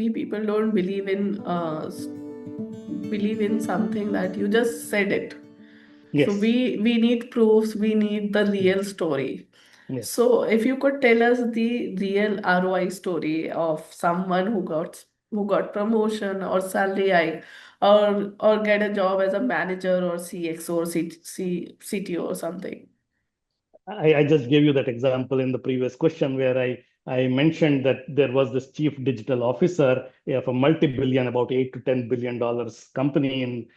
we people don't believe in something that you just said it. So Yes, we need proofs, we need the real story. yes. So if you could tell us the real ROI story of someone who got promotion or salary hike or get a job as a manager or CXO or CTO or something. I just gave you that example in the previous question where I mentioned that there was this chief digital officer of a multi-billion, about $8 to $10 billion company in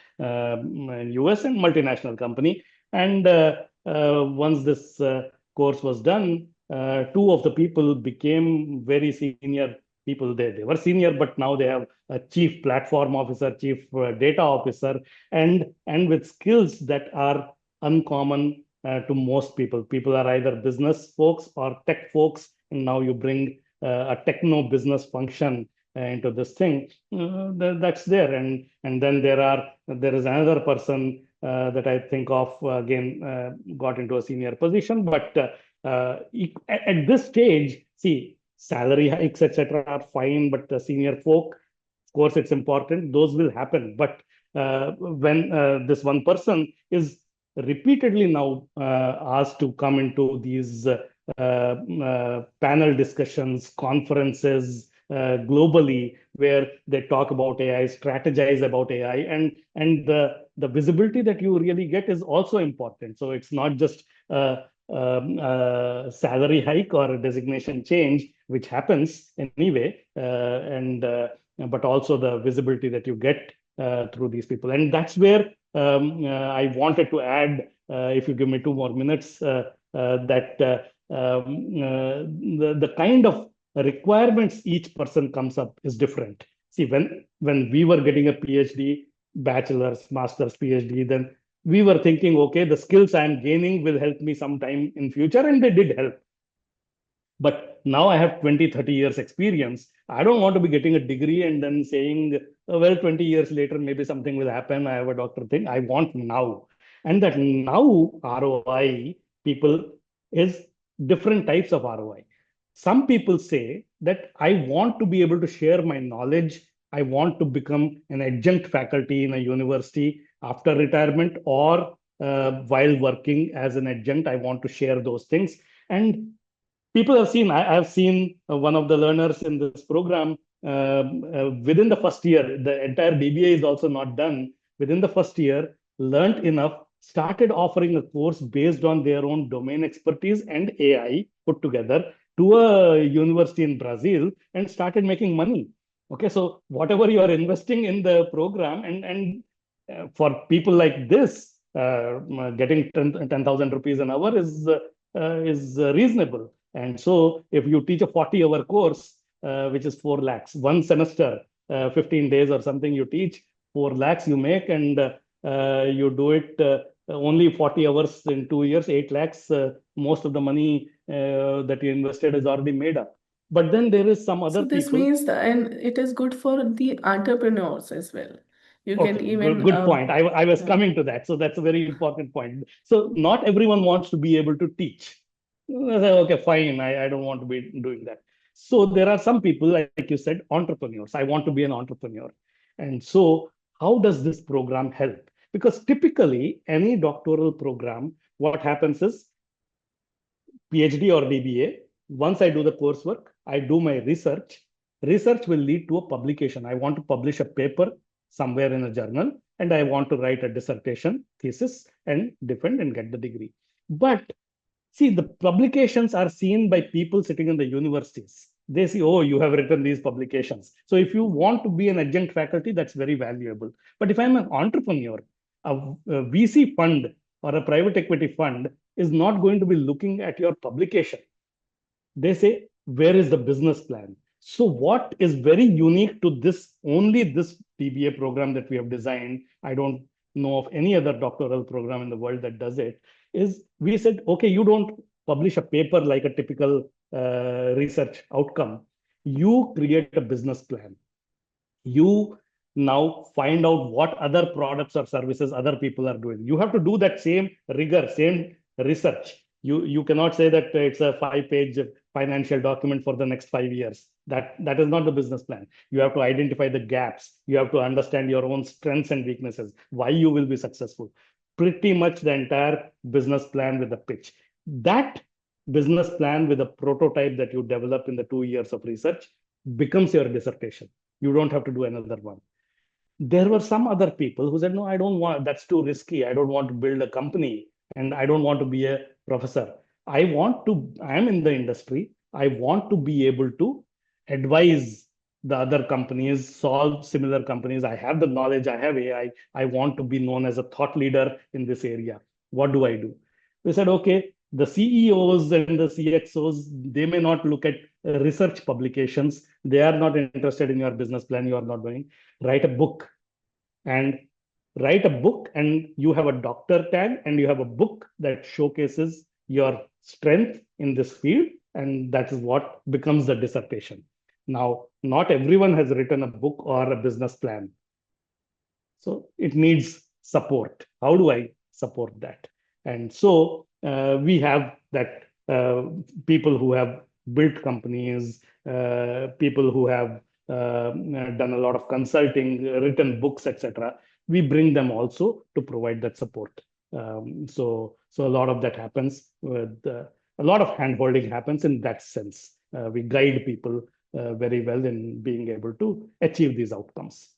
US and multinational company. And once this course was done, two of the people became very senior people. They were senior, but now they have a chief platform officer, chief data officer, and with skills that are uncommon to most people. People are either business folks or tech folks, and now you bring a techno business function into this thing. That's there, and then there is another person that I think of again got into a senior position, but at this stage, see, salary hikes etc. are fine, but the senior folk, of course, it's important. Those will happen, but when this one person is repeatedly now asked to come into these panel discussions, conferences globally, where they talk about AI, strategize about AI, and the visibility that you really get is also important. So it's not just salary hike or a designation change, which happens anyway, and but also the visibility that you get through these people, and that's where I wanted to add, if you give me 2 more minutes, that the kind of requirements each person comes up is different. See, when we were getting a PhD, bachelor's, master's, PhD, then we were thinking, okay, the skills I'm gaining will help me sometime in future, and they did help. But now I have 20, 30 years experience. I don't want to be getting a degree and then saying, "Oh, well, 20 years later, maybe something will happen. I have a doctor thing." I want now. And that now ROI people is different types of ROI. Some people say that I want to be able to share my knowledge. I want to become an adjunct faculty in a university after retirement, or while working as an adjunct, I want to share those things. And people have seen, I've seen one of the learners in this program within the first year, the entire DBA is also not done. Within the first year, learned enough, started offering a course based on their own domain expertise and AI put together to a university in Brazil, and started making money. Okay, so whatever you are investing in the program, for people like this, getting 10,000 rupees an hour is reasonable. And so if you teach a 40-hour course, which is 4 lakhs, one semester, 15 days or something, you teach 4 lakhs you make, and you do it only 40 hours in 2 years, 8 lakhs, most of the money that you invested is already made up. But then there is some So other this people. means that, and it is good for the entrepreneurs as well. You can Okay, good, even good point. I was yeah. coming to that. So that's a very important point. So not everyone wants to be able to teach. I say, okay, fine. I don't want to be doing that. So there are some people, like you said, entrepreneurs. I want to be an entrepreneur. And so how does this program help? Because typically, any doctoral program, what happens is PhD or DBA, once I do the coursework, I do my research. Research will lead to a publication. I want to publish a paper somewhere in a journal, and I want to write a dissertation, thesis, and defend and get the degree. But see, the publications are seen by people sitting in the universities. They see, oh, you have written these publications. So if you want to be an adjunct faculty, that's very valuable. But if I'm an entrepreneur, a VC fund or a private equity fund is not going to be looking at your publication. They say, where is the business plan? So what is very unique to this, only this DBA program that we have designed, I don't know of any other doctoral program in the world that does it, is we said, okay, you don't publish a paper like a typical research outcome. You create a business plan. You now find out what other products or services other people are doing. You have to do that same rigor, same research. You cannot say that it's a 5-page financial document for the next 5 years. That is not the business plan. You have to identify the gaps. You have to understand your own strengths and weaknesses, why you will be successful. Pretty much the entire business plan with the pitch. That business plan with a prototype that you develop in the 2 years of research becomes your dissertation. You don't have to do another one. There were some other people who said, no, I don't want, that's too risky. I don't want to build a company and I don't want to be a professor. I'm in the industry. I want to be able to advise the other companies, solve similar companies. I have the knowledge, I have AI. I want to be known as a thought leader in this area. What do I do? We said, okay, the CEOs and the CXOs, they may not look at research publications. They are not interested in your business plan. You are not doing. Write a book and and you have a doctor tag and you have a book that showcases your strength in this field, and that is what becomes the dissertation. Now, not everyone has written a book or a business plan, so it needs support. How do I support that? And so we have that people who have built companies, people who have done a lot of consulting, written books, etc. We bring them also to provide that support. So a lot of that happens with a lot of handholding happens in that sense. We guide people very well in being able to achieve these outcomes.